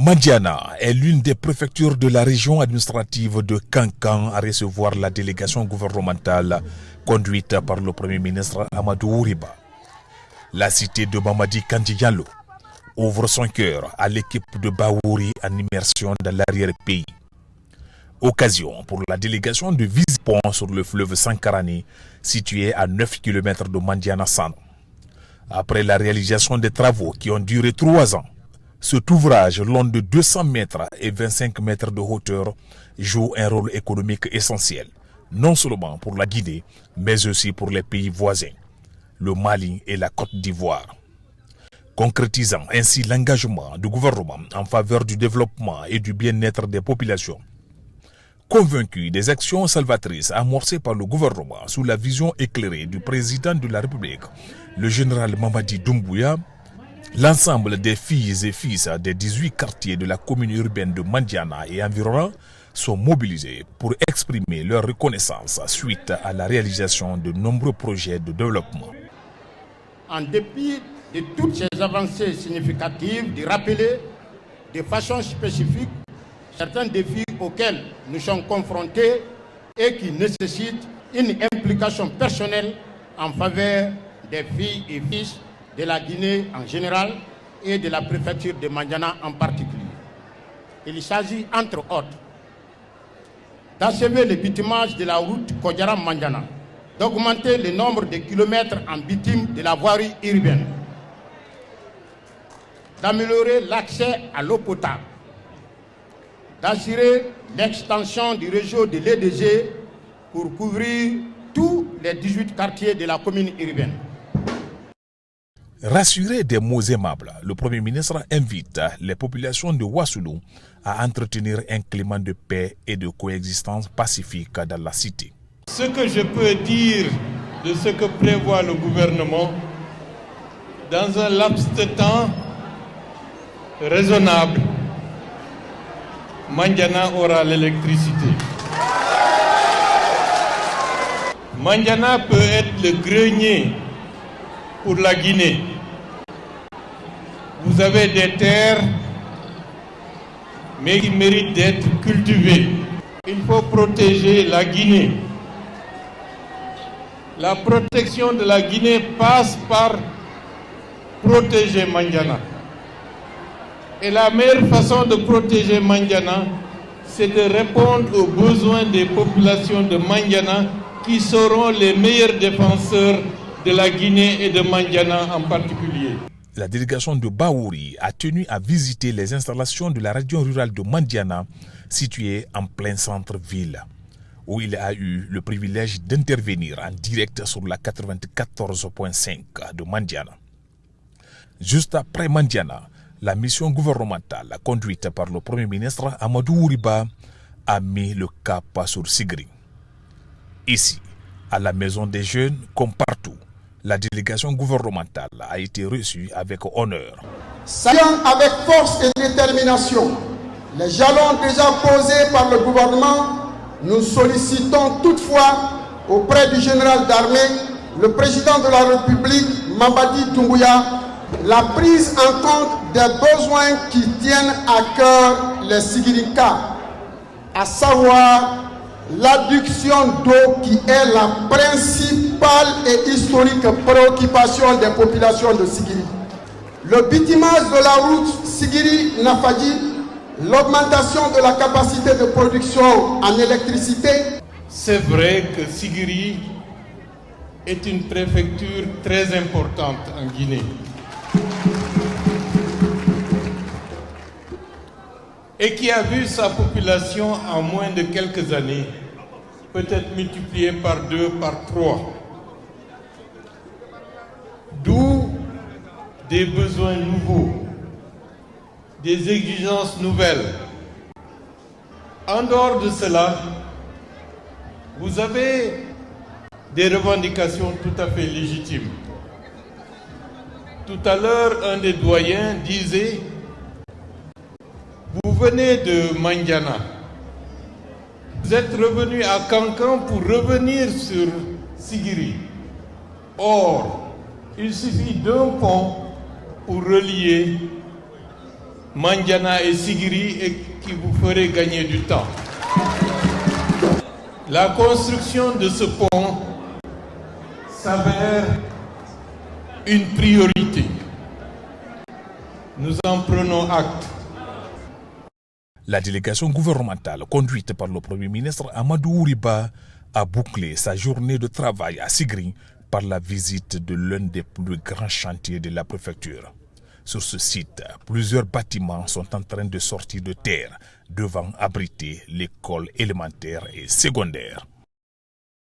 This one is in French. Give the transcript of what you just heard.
Mandiana est l'une des préfectures de la région administrative de Kankan à recevoir la délégation gouvernementale conduite par le Premier ministre Amadou Ouriba. La cité de Mamadi Kandji Diallo ouvre son cœur à l'équipe de Baouri en immersion dans l'arrière-pays. Occasion pour la délégation de visiter le pont sur le fleuve Sankarani, situé à 9 km de Mandiana-Sano. Après la réalisation des travaux qui ont duré 3 ans, cet ouvrage long de 200 mètres et 25 mètres de hauteur joue un rôle économique essentiel, non seulement pour la Guinée, mais aussi pour les pays voisins, le Mali et la Côte d'Ivoire. Concrétisant ainsi l'engagement du gouvernement en faveur du développement et du bien-être des populations. Convaincu des actions salvatrices amorcées par le gouvernement sous la vision éclairée du président de la République, le général Mamadi Doumbouya, l'ensemble des filles et fils des 18 quartiers de la commune urbaine de Mandiana et environnants sont mobilisés pour exprimer leur reconnaissance suite à la réalisation de nombreux projets de développement. En dépit de toutes ces avancées significatives, de rappeler de façon spécifique certains défis auxquels nous sommes confrontés et qui nécessitent une implication personnelle en faveur des filles et fils de la Guinée en général et de la préfecture de Mandiana en particulier. Il s'agit entre autres d'achever le bitumage de la route Kodjara-Mandiana, d'augmenter le nombre de kilomètres en bitume de la voirie urbaine, d'améliorer l'accès à l'eau potable, d'assurer l'extension du réseau de l'EDG pour couvrir tous les 18 quartiers de la commune urbaine. Rassuré des mots aimables, le Premier ministre invite les populations de Ouassoulou à entretenir un climat de paix et de coexistence pacifique dans la cité. Ce que je peux dire de ce que prévoit le gouvernement, dans un laps de temps raisonnable, Mandiana aura l'électricité. Mandiana peut être le grenier pour la Guinée. Vous avez des terres, mais qui méritent d'être cultivées. Il faut protéger la Guinée. La protection de la Guinée passe par protéger Mandiana. Et la meilleure façon de protéger Mandiana, c'est de répondre aux besoins des populations de Mandiana qui seront les meilleurs défenseurs de la Guinée et de Mandiana en particulier. La délégation de Baouri a tenu à visiter les installations de la région rurale de Mandiana, située en plein centre-ville, où il a eu le privilège d'intervenir en direct sur la 94.5 de Mandiana. Juste après Mandiana, la mission gouvernementale conduite par le Premier ministre Amadou Ouriba a mis le cap sur Sigri. Ici, à la Maison des Jeunes, comme partout, la délégation gouvernementale a été reçue avec honneur. Saluant avec force et détermination les jalons déjà posés par le gouvernement, nous sollicitons toutefois auprès du général d'armée, le président de la République, Mamadi Doumbouya, la prise en compte des besoins qui tiennent à cœur les Sigirika, à savoir l'adduction d'eau qui est la principale et historique préoccupation des populations de Sigiri. Le bitumage de la route Sigiri-Nafadji, l'augmentation de la capacité de production en électricité. C'est vrai que Sigiri est une préfecture très importante en Guinée. Et qui a vu sa population en moins de quelques années peut-être multipliée par 2, par 3. D'où des besoins nouveaux, des exigences nouvelles. En dehors de cela, vous avez des revendications tout à fait légitimes. Tout à l'heure, un des doyens disait: vous venez de Mandiana, vous êtes revenu à Kankan pour revenir sur Sigiri. Or, il suffit d'un pont pour relier Mandiana et Sigiri et qui vous ferait gagner du temps. La construction de ce pont s'avère une priorité. Nous en prenons acte. La délégation gouvernementale conduite par le Premier ministre Amadou Ouriba a bouclé sa journée de travail à Sigiri par la visite de l'un des plus grands chantiers de la préfecture. Sur ce site, plusieurs bâtiments sont en train de sortir de terre devant abriter l'école élémentaire et secondaire.